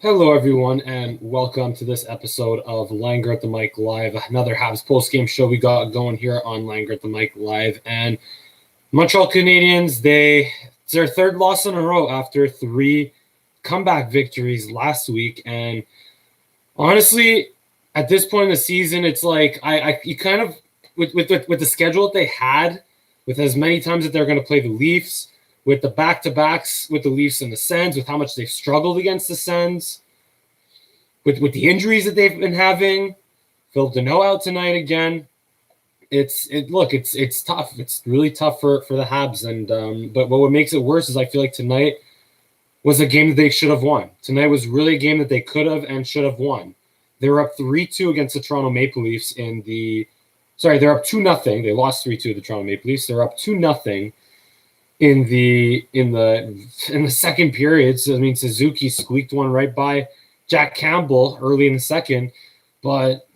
Hello, everyone, and welcome to this episode of Langer at the Mic Live, another Habs postgame show we got going here on Langer at the Mic Live. And Montreal Canadiens, it's their third loss in a row after three comeback victories last week. And honestly, at this point in the season, it's like you kind of with the schedule that they had, with as many times that they're going to play the Leafs, with the back-to-backs with the Leafs and the Sens, with how much they've struggled against the Sens, with the injuries that they've been having, Phil Deneau out tonight again. It's tough. It's really tough for the Habs. And but what makes it worse is I feel like tonight was a game that they should have won. Tonight was really a game that they could have and should have won. They were up 3-2 against the Toronto Maple Leafs they're up 2-0. They lost 3-2 to the Toronto Maple Leafs. They're up 2-0 in the second period. So I mean, Suzuki squeaked one right by Jack Campbell early in the second, but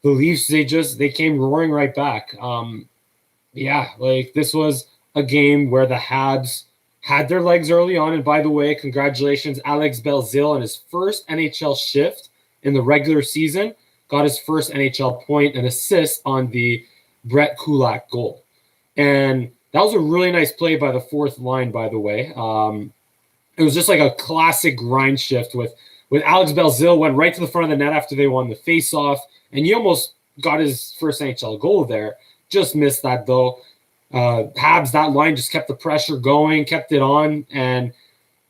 the Leafs, they came roaring right back. This was a game where the Habs had their legs early on. And by the way, congratulations, Alex Belzile, on his first NHL shift in the regular season, got his first NHL point and assist on the Brett Kulak goal. And that was a really nice play by the fourth line, by the way. It was just like a classic grind shift with Alex Belzile, went right to the front of the net after they won the faceoff, and he almost got his first NHL goal there. Just missed that, though. Habs, that line just kept the pressure going, kept it on, and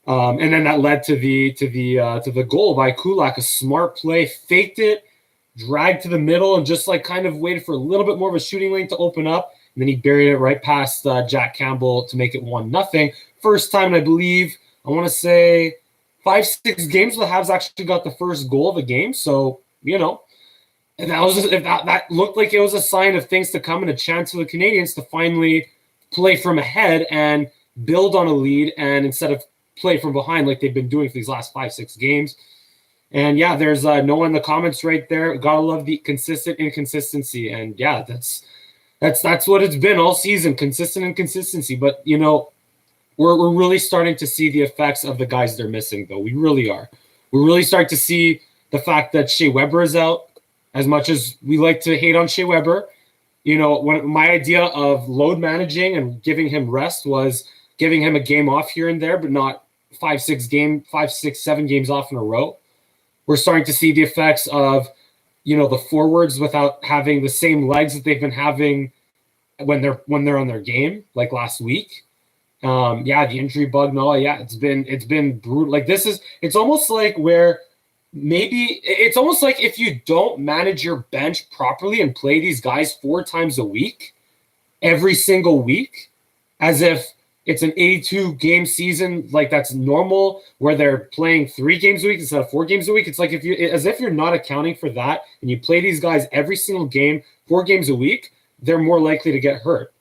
then that led to the goal by Kulak. A smart play, faked it, dragged to the middle, and just like kind of waited for a little bit more of a shooting lane to open up. And then he buried it right past Jack Campbell to make it 1-0. First time, I believe, I want to say 5-6 games where the Habs actually got the first goal of the game. So, and that looked like it was a sign of things to come and a chance for the Canadiens to finally play from ahead and build on a lead, and instead of play from behind like they've been doing for these last 5-6 games. And yeah, there's Noah in the comments right there. Gotta love the consistent inconsistency. And yeah, that's what it's been all season, consistent inconsistency. But we're really starting to see the effects of the guys they're missing, though. We really are. We're really starting to see the fact that Shea Weber is out. As much as we like to hate on Shea Weber, when my idea of load managing and giving him rest was giving him a game off here and there, but not 5, 6, 7 games off in a row. We're starting to see the effects of, the forwards without having the same legs that they've been having when they're on their game, like last week. The injury bug, Noah. Yeah, it's been brutal. Like it's almost like it's almost like if you don't manage your bench properly and play these guys 4 times a week, every single week, as if it's an 82-game season, like that's normal, where they're playing 3 games a week instead of 4 games a week. It's like as if you're not accounting for that, and you play these guys every single game, 4 games a week, they're more likely to get hurt.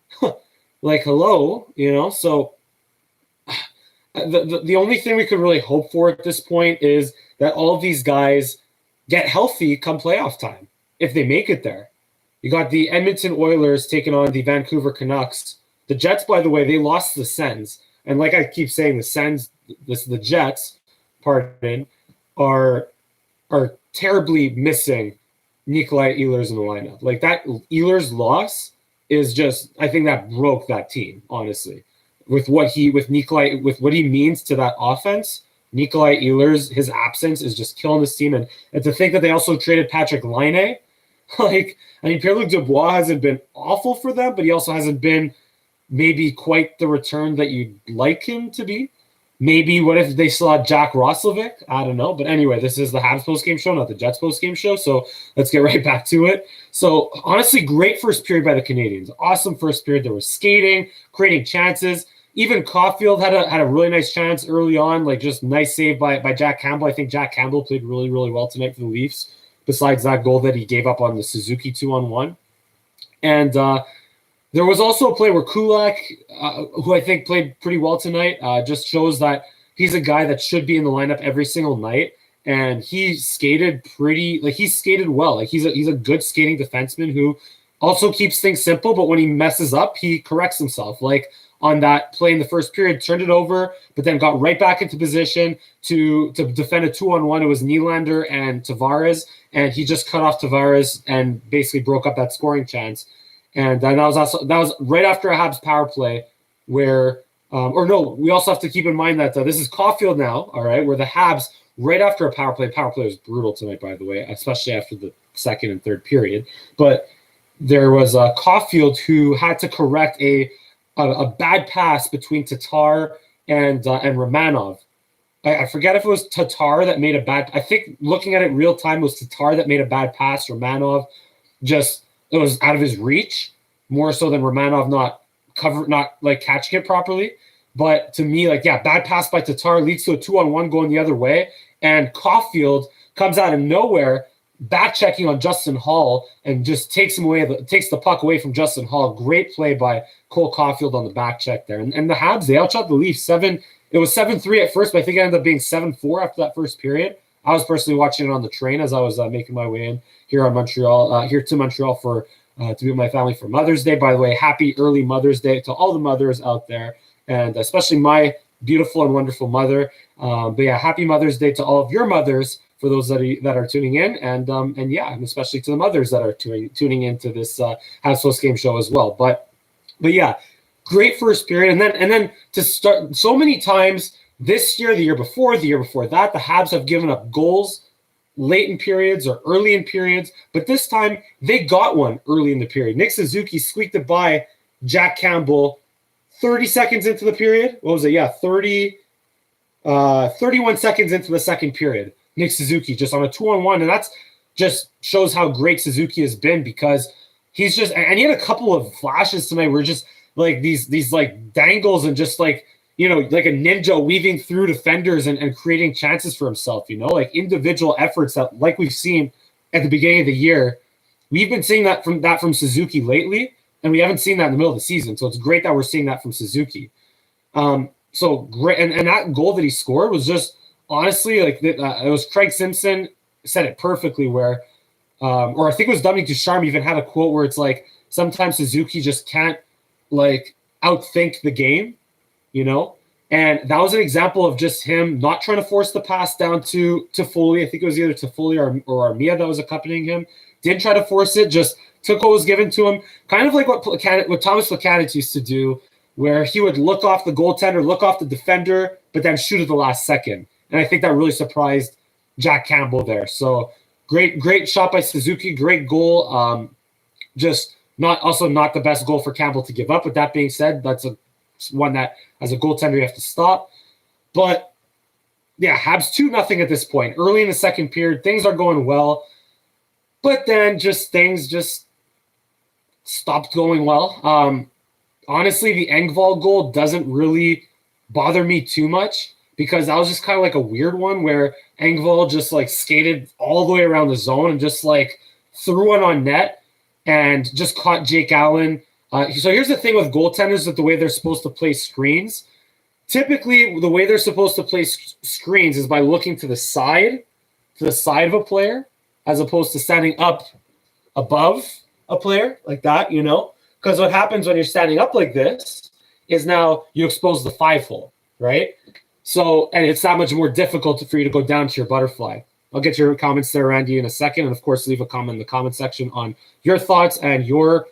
Like, hello, So the only thing we could really hope for at this point is that all of these guys get healthy come playoff time, if they make it there. You got the Edmonton Oilers taking on the Vancouver Canucks. The Jets, by the way, they lost to the Sens. And like I keep saying, the Jets, are terribly missing Nikolai Ehlers in the lineup. Like that Ehlers loss is just, I think that broke that team, honestly. With what he means to that offense, Nikolai Ehlers, his absence is just killing this team. And to think that they also traded Patrick Laine, Pierre-Luc Dubois hasn't been awful for them, but he also hasn't been maybe quite the return that you'd like him to be. Maybe what if they still had Jack Roslovic? I don't know. But anyway, this is the Habs postgame show, not the Jets postgame show. So let's get right back to it. So honestly, great first period by the Canadiens. Awesome first period. There was skating, creating chances. Even Caulfield had a really nice chance early on, like just nice save by Jack Campbell. I think Jack Campbell played really, really well tonight for the Leafs, besides that goal that he gave up on the Suzuki 2-on-1. And there was also a play where Kulak, who I think played pretty well tonight, just shows that he's a guy that should be in the lineup every single night. And he skated well. Like he's a good skating defenseman who also keeps things simple, but when he messes up, he corrects himself. Like on that play in the first period, turned it over, but then got right back into position to defend a 2-on-1. It was Nylander and Tavares, and he just cut off Tavares and basically broke up that scoring chance. And that was right after a Habs power play where we also have to keep in mind that this is Caulfield now, all right, where the Habs, right after a power play was brutal tonight, by the way, especially after the second and third period. But there was Caulfield who had to correct a bad pass between Tatar and Romanov. I forget if it was Tatar that made a bad. I think looking at it real time, it was Tatar that made a bad pass. Romanov it was out of his reach more so than Romanov not catching it properly. But to me, bad pass by Tatar leads to a 2-on-1 going the other way, and Caulfield comes out of nowhere, back checking on Justin Hall and just takes the puck away from Justin Hall. Great play by Cole Caulfield on the back check there. And the Habs, they outshot the Leafs 7. It was 7-3 at first, but I think it ended up being 7-4 after that first period. I was personally watching it on the train as I was making my way in here to Montreal to be with my family for Mother's Day. By the way, happy early Mother's Day to all the mothers out there, and especially my beautiful and wonderful mother. But yeah, happy Mother's Day to all of your mothers, for those that are tuning in, and especially to the mothers that are tuning into this Habs Postgame show as well. But yeah, great first period, and then to start, so many times this year, the year before that, the Habs have given up goals late in periods or early in periods, but this time they got one early in the period. Nick Suzuki squeaked it by Jack Campbell 30 seconds into the period. What was it? Yeah, 31 seconds into the second period. Nick Suzuki just on a 2-on-1, and that's just shows how great Suzuki has been, because he's just, and he had a couple of flashes tonight where just like these like dangles and just like, like a ninja weaving through defenders and creating chances for himself, like individual efforts that, like we've seen at the beginning of the year. We've been seeing that from Suzuki lately, and we haven't seen that in the middle of the season. So it's great that we're seeing that from Suzuki. So great. And that goal that he scored was just, honestly, it was Craig Simpson said it perfectly where, or I think it was Dominic Ducharme even had a quote where it's like, sometimes Suzuki just can't outthink the game, and that was an example of just him not trying to force the pass down to Foley. I think it was either Foley or Armia that was accompanying him. Didn't try to force it, just took what was given to him. Kind of like what Thomas Plekanec used to do, where he would look off the goaltender, look off the defender, but then shoot at the last second. And I think that really surprised Jack Campbell there. So great shot by Suzuki, great goal. Just not the best goal for Campbell to give up. With that being said, that's one that as a goaltender you have to stop. But yeah, Habs 2-0 at this point. Early in the second period, things are going well, but then things stopped going well. Honestly, the Engvall goal doesn't really bother me too much, because that was just kind of like a weird one where Engvall just skated all the way around the zone and just threw one on net and just caught Jake Allen. So here's the thing with goaltenders, that the way they're supposed to play screens, typically the way they're supposed to play screens is by looking to the side of a player, as opposed to standing up above a player like that, because what happens when you're standing up like this is now you expose the 5-hole, right? So, and it's that much more difficult for you to go down to your butterfly. I'll get your comments there, Randy, in a second. And of course, leave a comment in the comment section on your thoughts and your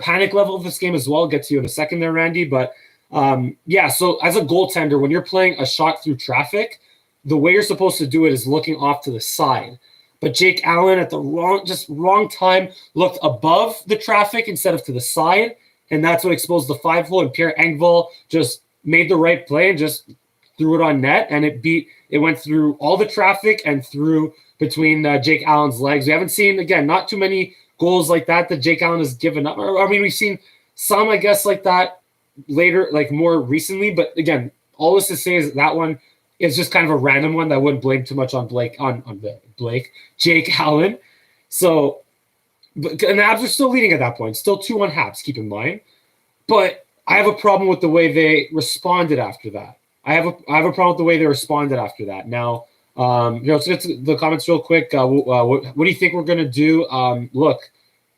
panic level of this game as well. I'll get to you in a second there, Randy. But so as a goaltender, when you're playing a shot through traffic, the way you're supposed to do it is looking off to the side. But Jake Allen at the wrong time looked above the traffic instead of to the side. And that's what exposed the 5-hole. And Pierre Engvall just made the right play and just threw it on net. And it went through all the traffic and through between Jake Allen's legs. We haven't seen, again, not too many goals like that Jake Allen has given up. I mean, we've seen some, I guess, like that later, more recently. But again, all this to say is that one is just kind of a random one that I wouldn't blame too much on Jake Allen. So, and the Habs are still leading at that point. Still 2-1 Habs, keep in mind. But I have a problem with the way they responded after that. I have a problem with the way they responded after that. Now, let's get to the comments real quick. What do you think we're going to do? Look,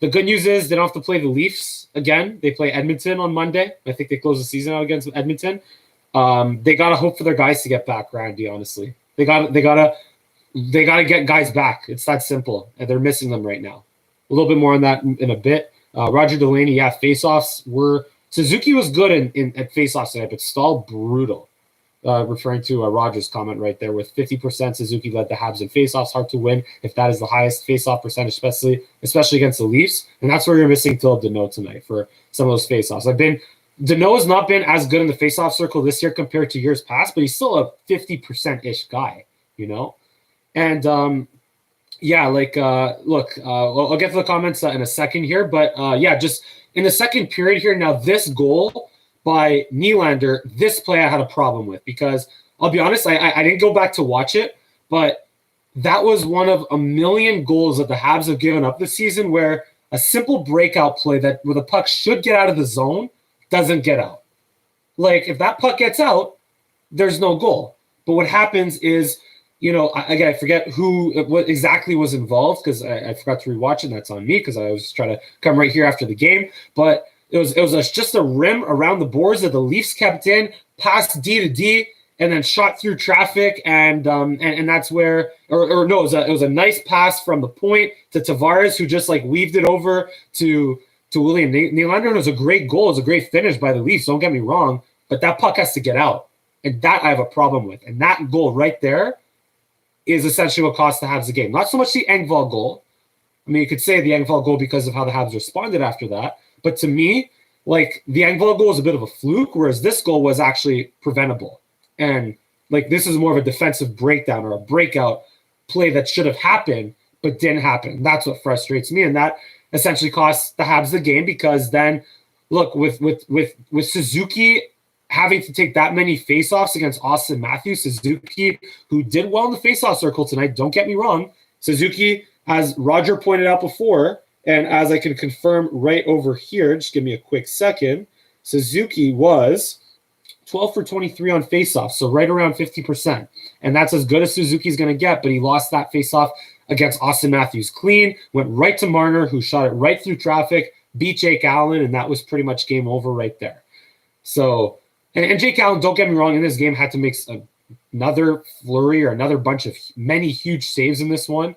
The good news is they don't have to play the Leafs again. They play Edmonton on Monday. I think they close the season out against Edmonton. They gotta hope for their guys to get back, Randy. Honestly, they gotta get guys back. It's that simple, and they're missing them right now. A little bit more on that in a bit. Roger Delaney, yeah, faceoffs were Suzuki was good at faceoffs tonight, but Stahl brutal. Referring to Roger's comment right there, with 50%, Suzuki led the Habs in faceoffs. Hard to win if that is the highest faceoff percentage, especially against the Leafs, and that's where you're missing Philip Deneau tonight for some of those faceoffs. Deneau has not been as good in the faceoff circle this year compared to years past, but he's still a 50%-ish guy, you know? And look, I'll get to the comments in a second here, but just in the second period here, now this goal by Nylander, this play I had a problem with, because I'll be honest, I didn't go back to watch it, but that was one of a million goals that the Habs have given up this season, where a simple breakout play where the puck should get out of the zone doesn't get out. Like, if that puck gets out, there's no goal. But what happens is, I forget what exactly was involved, because I forgot to rewatch it, and that's on me, because I was trying to come right here after the game. But it was just a rim around the boards that the Leafs kept in, passed D to D, and then shot through traffic, and that's where, it was a nice pass from the point to Tavares, who just like weaved it over to William Nylander. It was a great goal. It was a great finish by the Leafs. Don't get me wrong, but that puck has to get out, and that I have a problem with. And that goal right there is essentially what cost the Habs the game. Not so much the Engvall goal. I mean, you could say the Engvall goal because of how the Habs responded after that. But to me, like, the Engvall goal is a bit of a fluke, whereas this goal was actually preventable. And, like, this is more of a defensive breakdown or a breakout play that should have happened but didn't happen. That's what frustrates me, and that essentially costs the Habs the game, because then, look, with Suzuki having to take that many faceoffs against Austin Matthews, Suzuki, who did well in the faceoff circle tonight, don't get me wrong, Suzuki, as Roger pointed out before, and as I can confirm right over here, just give me a quick second, Suzuki was 12 for 23 on faceoffs, so right around 50%. And that's as good as Suzuki's going to get, but he lost that faceoff against Austin Matthews clean, went right to Marner, who shot it right through traffic, beat Jake Allen, and that was pretty much game over right there. So, and Jake Allen, don't get me wrong, in this game had to make another flurry or another bunch of many huge saves in this one.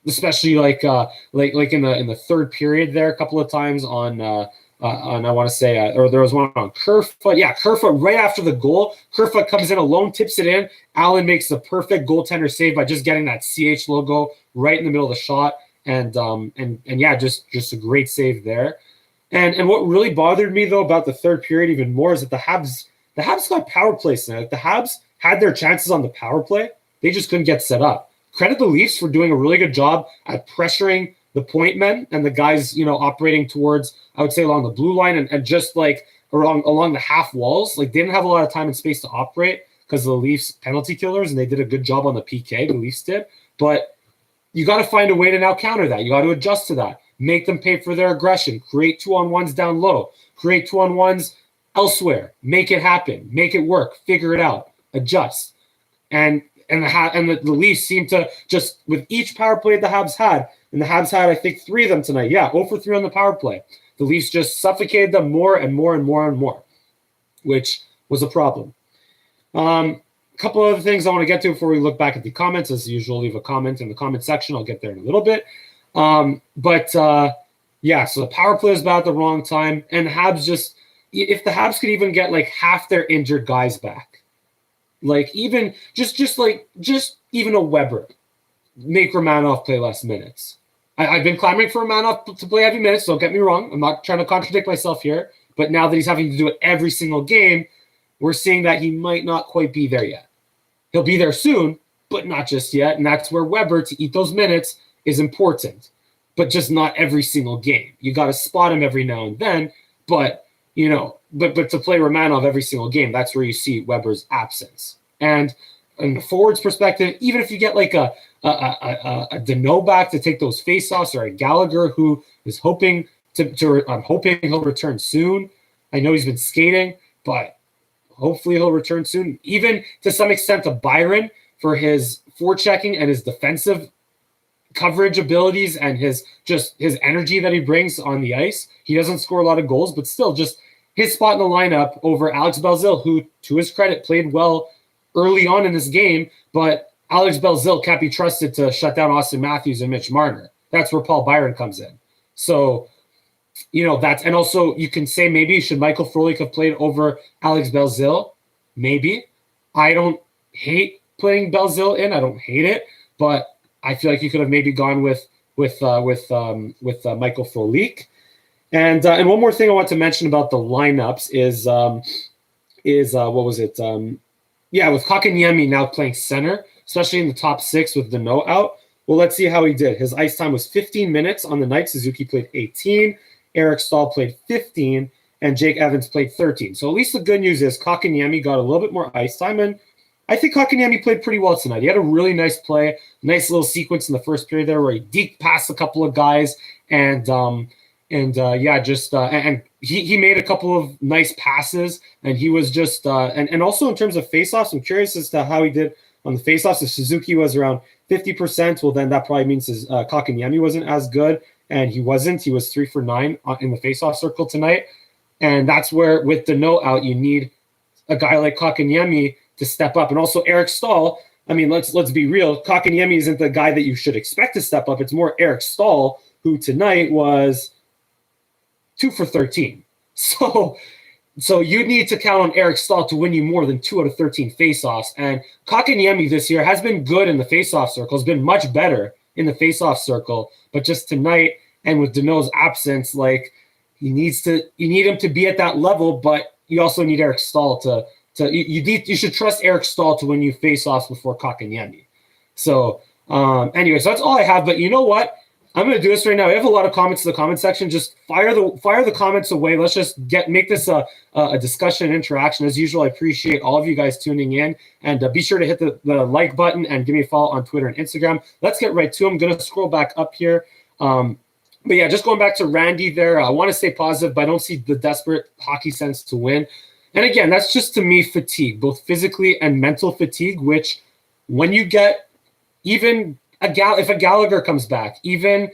Especially like in the third period there, a couple of times on I want to say, or there was one on Kerfoot. Yeah, Kerfoot right after the goal. Kerfoot comes in alone, tips it in. Allen makes the perfect goaltender save by just getting that CH logo right in the middle of the shot, and just a great save there. And what really bothered me though about the third period even more is that the Habs got power plays tonight. The Habs had their chances on the power play, they just couldn't get set up. Credit the Leafs for doing a really good job at pressuring the point men and the guys, operating towards, I would say, along the blue line and just like along the half walls. Like, they didn't have a lot of time and space to operate because of the Leafs penalty killers, and they did a good job on the PK, the Leafs did. But you got to find a way to now counter that. You got to adjust to that. Make them pay for their aggression. Create 2-on-1s down low. Create 2-on-1s elsewhere. Make it happen. Make it work. Figure it out. Adjust. And the Leafs seem to just, with each power play the Habs had, and the Habs had, I think, 3 of them tonight. Yeah, 0 for 3 on the power play. The Leafs just suffocated them more and more and more and more, which was a problem. A couple of other things I want to get to before we look back at the comments. As usual, leave a comment in the comment section. I'll get there in a little bit. So the power play is about the wrong time, and Habs just, if the Habs could even get like half their injured guys back, like even just even a Weber, make Romanov play less minutes. I've been clamoring for Romanov to play heavy minutes. Don't get me wrong. I'm not trying to contradict myself here, but now that he's having to do it every single game, we're seeing that he might not quite be there yet. He'll be there soon, but not just yet. And that's where Weber, to eat those minutes, is important, but just not every single game. You got to spot him every now and then, but to play Romanov every single game, that's where you see Weber's absence. And in the forwards perspective, even if you get like a Deneau back to take those faceoffs, or a Gallagher who is hoping I'm hoping he'll return soon. I know he's been skating, but hopefully he'll return soon. Even to some extent to Byron for his forechecking and his defensive coverage abilities and his energy that he brings on the ice. He doesn't score a lot of goals, but still just his spot in the lineup over Alex Belzil, who, to his credit, played well early on in this game, but Alex Belzil can't be trusted to shut down Austin Matthews and Mitch Marner. That's where Paul Byron comes in. So, and also you can say maybe should Michael Frolik have played over Alex Belzil? Maybe. I don't hate putting Belzil in. I don't hate it, but I feel like you could have maybe gone with Michael Frolik. And one more thing I want to mention about the lineups is what was it? With Kotkaniemi now playing center, especially in the top six with Danault out. Well, let's see how he did. His ice time was 15 minutes on the night. Suzuki played 18, Eric Staal played 15, and Jake Evans played 13. So at least the good news is Kotkaniemi got a little bit more ice time, and I think Kotkaniemi played pretty well tonight. He had a really nice play, nice little sequence in the first period there where he deked past a couple of guys, and he made a couple of nice passes, and he was just and also in terms of faceoffs, I'm curious as to how he did on the faceoffs. If Suzuki was around 50%, well then that probably means his Kotkaniemi wasn't as good, and he wasn't. He was 3 for 9 in the faceoff circle tonight, and that's where with Danault out, you need a guy like Kotkaniemi to step up, and also Eric Staal. I mean, let's be real. Kotkaniemi isn't the guy that you should expect to step up. It's more Eric Staal, who tonight was 2 for 13. So you need to count on Eric Staal to win you more than 2 out of 13 faceoffs. And Kotkaniemi this year has been good in the faceoff circle, has been much better in the faceoff circle. But just tonight, and with Danault's absence, like you need him to be at that level, but you also need Eric Staal you should trust Eric Staal to win you faceoffs before Kotkaniemi. So anyway, so that's all I have. But you know what? I'm going to do this right now. We have a lot of comments in the comment section. Just fire the comments away. Let's just make this a discussion, interaction. As usual, I appreciate all of you guys tuning in. And be sure to hit the like button and give me a follow on Twitter and Instagram. Let's get right to them. I'm going to scroll back up here. But yeah, just going back to Randy there. I want to stay positive, but I don't see the desperate hockey sense to win. And again, that's just to me fatigue, both physically and mental fatigue, which when you get even if a Gallagher comes back, even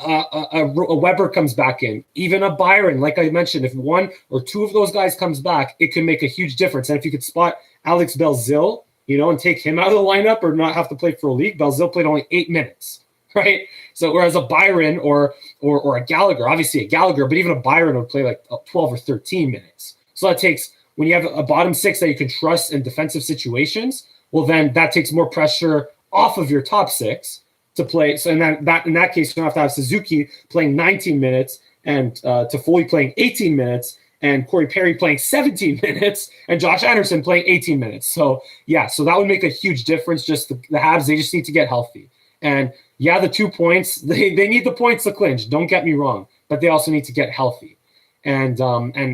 a Weber comes back in, even a Byron, like I mentioned, if 1 or 2 of those guys comes back, it can make a huge difference. And if you could spot Alex Belzil, and take him out of the lineup or not have to play for a league, Belzil played only 8 minutes, right? So whereas a Byron or a Gallagher, obviously a Gallagher, but even a Byron would play like 12 or 13 minutes. So that takes, when you have a bottom 6 that you can trust in defensive situations, well, then that takes more pressure off of your top 6 to play. So in that case, you don't have to have Suzuki playing 19 minutes and Toffoli playing 18 minutes and Corey Perry playing 17 minutes and Josh Anderson playing 18 minutes. So yeah, so that would make a huge difference. Just the Habs, they just need to get healthy. And yeah, the 2 points, they need the points to clinch. Don't get me wrong, but they also need to get healthy. And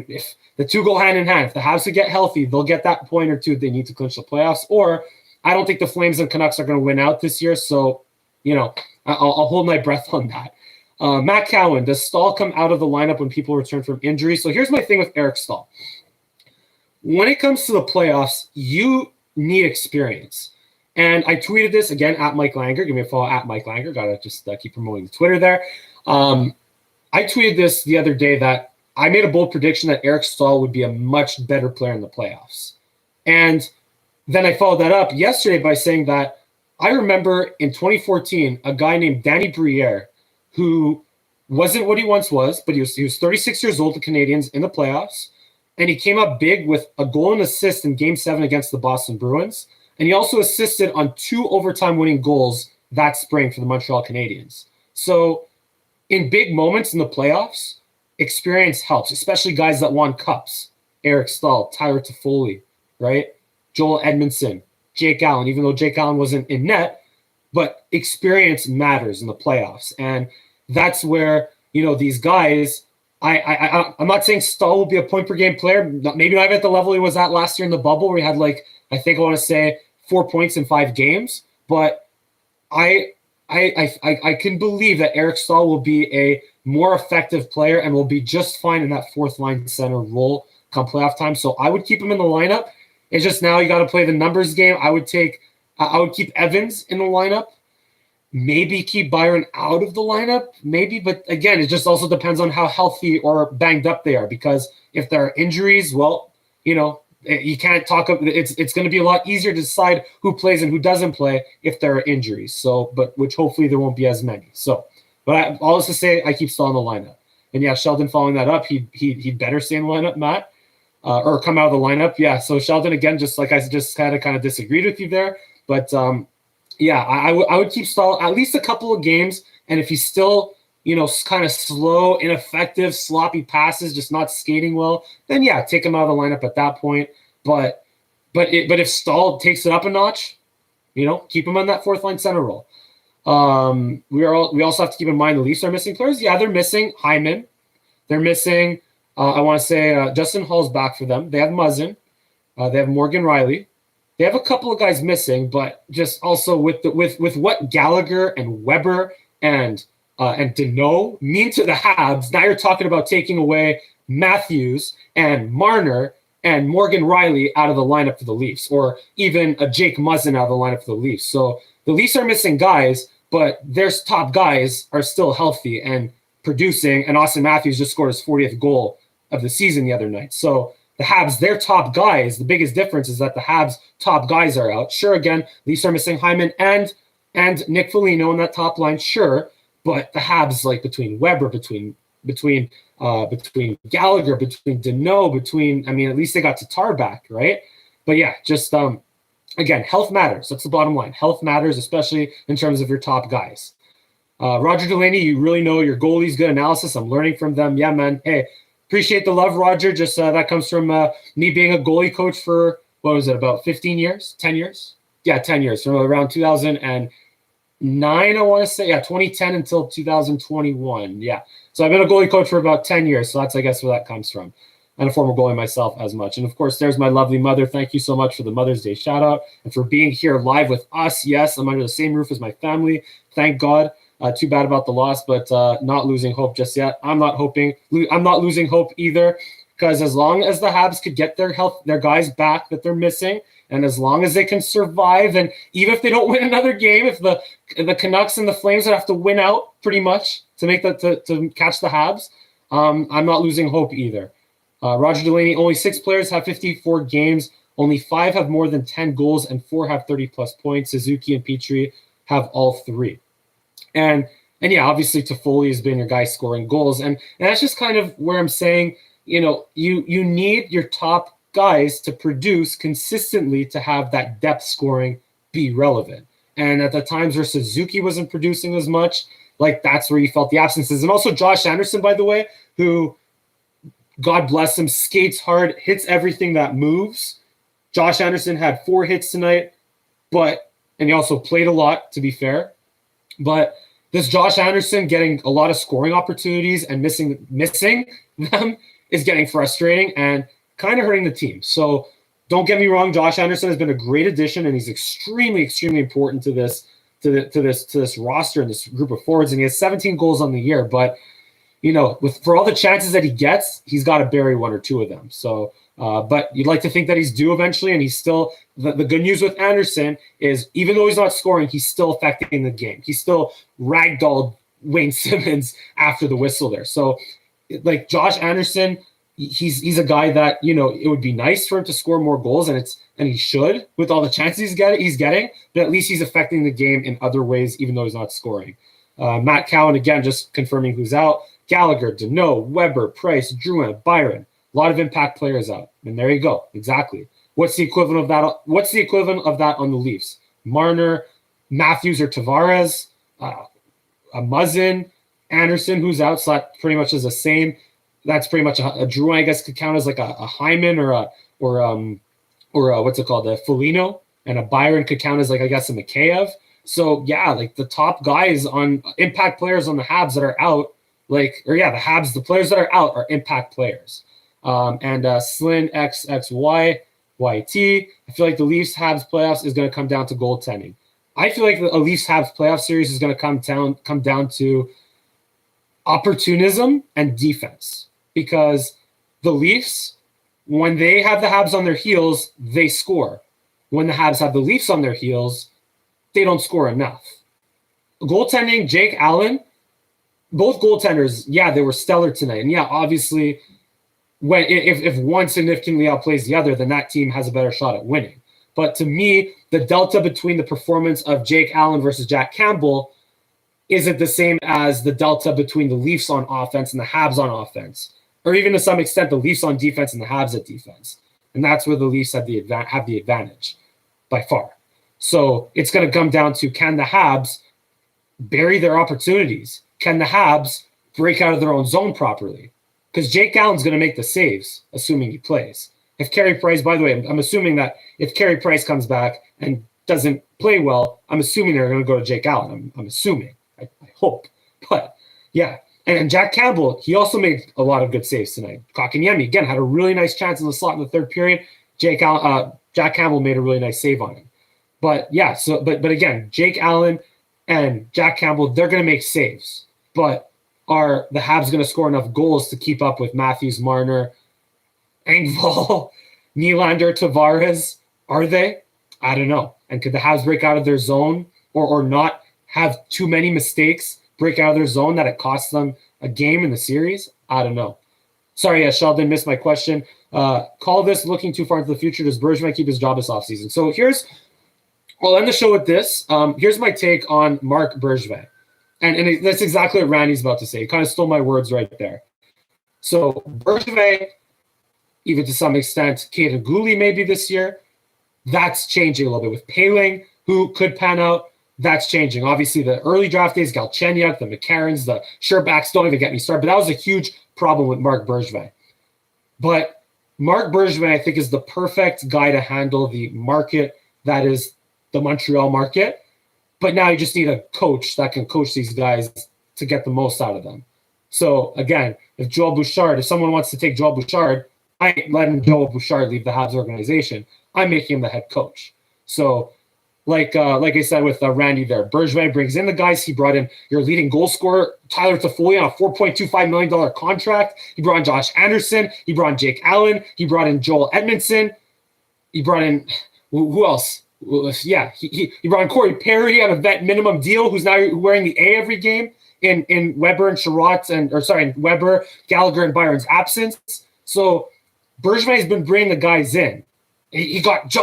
if the 2 go hand in hand, if the Habs to get healthy, they'll get that point or 2 they need to clinch the playoffs. Or I don't think the Flames and Canucks are going to win out this year. So, I'll hold my breath on that. Matt Cowan, does Staal come out of the lineup when people return from injury? So here's my thing with Eric Staal. When it comes to the playoffs, you need experience. And I tweeted this again at Mike Langer. Give me a follow at Mike Langer. Got to just keep promoting the Twitter there. I tweeted this the other day that I made a bold prediction that Eric Staal would be a much better player in the playoffs. And then I followed that up yesterday by saying that I remember in 2014, a guy named Danny Briere, who wasn't what he once was, but he was 36 years old, the Canadiens, in the playoffs. And he came up big with a goal and assist in Game 7 against the Boston Bruins. And he also assisted on 2 overtime winning goals that spring for the Montreal Canadiens. So in big moments in the playoffs, experience helps, especially guys that won cups. Eric Staal, Tyler Toffoli, right? Joel Edmondson, Jake Allen, even though Jake Allen wasn't in net, but experience matters in the playoffs. And that's where, these guys, I'm not saying Staal will be a point per game player, maybe not at the level he was at last year in the bubble where he had I want to say 4 points in 5 games, but I can believe that Eric Staal will be a more effective player and will be just fine in that 4th line center role come playoff time. So I would keep him in the lineup. It's just now you got to play the numbers game. I would keep Evans in the lineup. maybe keep Byron out of the lineup, maybe. But again, it just also depends on how healthy or banged up they are. Because if there are injuries, well, you can't talk. It's going to be a lot easier to decide who plays and who doesn't play if there are injuries. So, but which hopefully there won't be as many. So, but all this to say, I keep Stahl in the lineup. And yeah, Sheldon following that up, he'd better stay in the lineup, Matt, or come out of the lineup. Yeah. So Sheldon again, just like I just kind of disagreed with you there, but yeah, I would keep Stahl at least a couple of games, and if he's still kind of slow, ineffective, sloppy passes, just not skating well, then yeah, take him out of the lineup at that point. But if Stahl takes it up a notch, keep him on that fourth line center role. We also have to keep in mind the Leafs are missing players. Yeah, they're missing Hyman. They're missing. I want to say Justin Hall's back for them. They have Muzzin. They have Morgan Riley. They have a couple of guys missing, but just also with what Gallagher and Weber and Deneau mean to the Habs. Now you're talking about taking away Matthews and Marner and Morgan Riley out of the lineup for the Leafs, or even a Jake Muzzin out of the lineup for the Leafs. So the Leafs are missing guys, but their top guys are still healthy and producing, and Austin Matthews just scored his 40th goal of the season the other night. So the Habs, their top guys, the biggest difference is that the Habs' top guys are out. Sure, again, Leafs are missing Hyman and Nick Foligno in that top line, sure, but the Habs, like between Weber, between Gallagher, between Deneau, at least they got Tatar back, right? But yeah, just again, health matters. That's the bottom line. Health matters, especially in terms of your top guys. Roger Delaney, you really know your goalies. Good analysis. I'm learning from them. Yeah, man. Hey, appreciate the love, Roger. Just that comes from me being a goalie coach for, what was it, about 15 years? 10 years? Yeah, 10 years. From around 2009, I want to say. Yeah, 2010 until 2021. Yeah. So I've been a goalie coach for about 10 years. So that's, I guess, where that comes from. And a former goalie myself as much. And, of course, there's my lovely mother. Thank you so much for the Mother's Day shout-out and for being here live with us. Yes, I'm under the same roof as my family. Thank God. Too bad about the loss, but not losing hope just yet. I'm not losing hope either, because as long as the Habs could get their guys back that they're missing, and as long as they can survive, and even if they don't win another game, if the Canucks and the Flames would have to win out pretty much to make to catch the Habs, I'm not losing hope either. Roger Delaney, only 6 players have 54 games. Only 5 have more than 10 goals, and 4 have 30-plus points. Suzuki and Petrie have all 3. And yeah, obviously Toffoli has been your guy scoring goals. And that's just kind of where I'm saying, you need your top guys to produce consistently to have that depth scoring be relevant. And at the times where Suzuki wasn't producing as much, like that's where you felt the absences. And also Josh Anderson, by the way, who, God bless him, skates hard, hits everything that moves. Josh Anderson had 4 hits tonight, and he also played a lot, to be fair. But this Josh Anderson getting a lot of scoring opportunities and missing them is getting frustrating and kind of hurting the team. So don't get me wrong, Josh Anderson has been a great addition, and he's extremely, extremely important to this roster and this group of forwards. And he has 17 goals on the year. But for all the chances that he gets, he's got to bury 1 or 2 of them. So, but you'd like to think that he's due eventually, and he's still. The good news with Anderson is, even though he's not scoring, he's still affecting the game. He's still ragdolled Wayne Simmons after the whistle there. So, like Josh Anderson, he's a guy that it would be nice for him to score more goals, and he should with all the chances he's getting. But at least he's affecting the game in other ways, even though he's not scoring. Matt Cowan again, just confirming who's out. Gallagher, Deneau, Weber, Price, Drouin, Byron. A lot of impact players out. And there you go. Exactly. What's the equivalent of that? What's the equivalent of that on the Leafs? Marner, Matthews or Tavares, a Muzzin, Anderson, who's out, so that pretty much is the same. That's pretty much a Drouin, I guess, could count as like a Hyman or what's it called, a Foligno, and a Byron could count as like, I guess, a Mikheyev. So yeah, like the top guys on impact players on the Habs that are out, the Habs, the players that are out are impact players. And Slin XXY. YT. I feel like the Leafs Habs playoffs is going to come down to goaltending. I feel like the Leafs Habs playoff series is going to come down to opportunism and defense, because the Leafs, when they have the Habs on their heels, they score. When the Habs have the Leafs on their heels, they don't score enough. goaltending, Jake Allen, both goaltenders, yeah, they were stellar tonight. And yeah, obviously, if one significantly outplays the other, then that team has a better shot at winning. But to me, the delta between the performance of Jake Allen versus Jack Campbell isn't the same as the delta between the Leafs on offense and the Habs on offense, or even to some extent the Leafs on defense and the Habs at defense. And that's where the Leafs have the advantage by far. So it's going to come down to, can the Habs bury their opportunities? Can the Habs break out of their own zone properly? Because Jake Allen's going to make the saves, assuming he plays. If Carey Price, by the way, I'm assuming that if Carey Price comes back and doesn't play well, I'm assuming they're going to go to Jake Allen. I'm assuming. I hope. But, yeah. And Jack Campbell, he also made a lot of good saves tonight. Kotkaniemi, again, had a really nice chance in the slot in the third period. Jack Campbell made a really nice save on him. But, yeah, but again, Jake Allen and Jack Campbell, they're going to make saves. But are the Habs going to score enough goals to keep up with Matthews, Marner, Engvall, Nylander, Tavares? Are they? I don't know. And could the Habs break out of their zone or not have too many mistakes break out of their zone that it costs them a game in the series? I don't know. Sorry, Sheldon missed my question. Call this looking too far into the future. Does Bergevin keep his job this offseason? So I'll end the show with this. Here's my take on Marc Bergevin. And that's exactly what Randy's about to say. He kind of stole my words right there. So Bergevin, even to some extent, Kaden Guhle maybe this year, that's changing a little bit. With Poehling, who could pan out, that's changing. Obviously, the early draft days, Galchenyuk, the McCarrons, the Sherbacks, don't even get me started. But that was a huge problem with Marc Bergevin. But Marc Bergevin, I think, is the perfect guy to handle the market that is the Montreal market. But now you just need a coach that can coach these guys to get the most out of them. So, again, if someone wants to take Joel Bouchard, I ain't letting Joel Bouchard leave the Habs organization. I'm making him the head coach. So, like I said with Randy there, Bergevin brings in the guys he brought in. Your leading goal scorer, Tyler Toffoli, on a $4.25 million contract. He brought in Josh Anderson. He brought in Jake Allen. He brought in Joel Edmondson. He brought in who else? Yeah, he brought in Corey Perry on a vet minimum deal, who's now wearing the A every game in Weber and Sherratt's in Weber, Gallagher, and Byron's absence. So Bergevin has been bringing the guys in. He got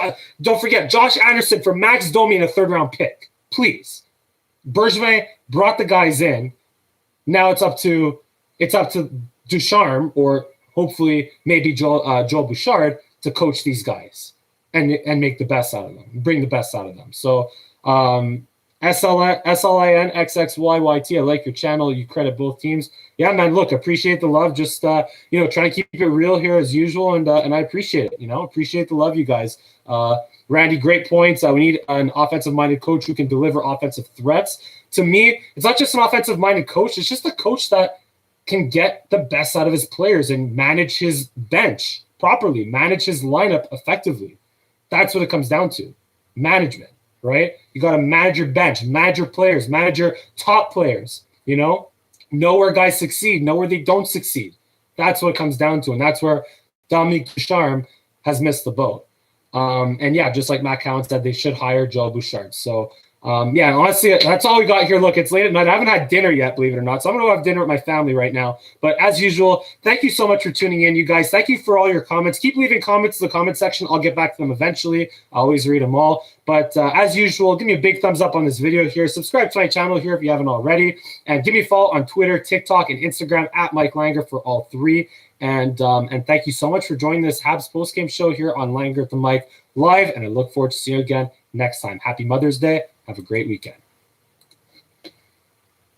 don't forget Josh Anderson for Max Domi in a third-round pick. Please, Bergevin brought the guys in. Now it's up to Ducharme, or hopefully maybe Joel Bouchard, to coach these guys and make the best out of them, bring the best out of them. So SLINXXYYT, I like your channel. You credit both teams. Yeah, man, look, appreciate the love. Just, trying to keep it real here as usual, and I appreciate it, appreciate the love, you guys. Randy, great points. We need an offensive-minded coach who can deliver offensive threats. To me, it's not just an offensive-minded coach. It's just a coach that can get the best out of his players and manage his bench properly, manage his lineup effectively. That's what it comes down to, management, right? You got to manage your bench, manage your players, manage your top players, know where guys succeed, know where they don't succeed. That's what it comes down to, and that's where Dominique Ducharme has missed the boat. And yeah, just like Matt Cowan said, they should hire Joel Bouchard. So honestly, that's all we got here. Look, it's late at night. I haven't had dinner yet, believe it or not. So I'm going to have dinner with my family right now. But as usual, thank you so much for tuning in, you guys. Thank you for all your comments. Keep leaving comments in the comment section. I'll get back to them eventually. I always read them all. But as usual, give me a big thumbs up on this video here. Subscribe to my channel here if you haven't already. And give me a follow on Twitter, TikTok, and Instagram at Mike Langer for all three. And thank you so much for joining this Habs postgame show here on Langer with the Mike live. And I look forward to seeing you again next time. Happy Mother's Day. Have a great weekend.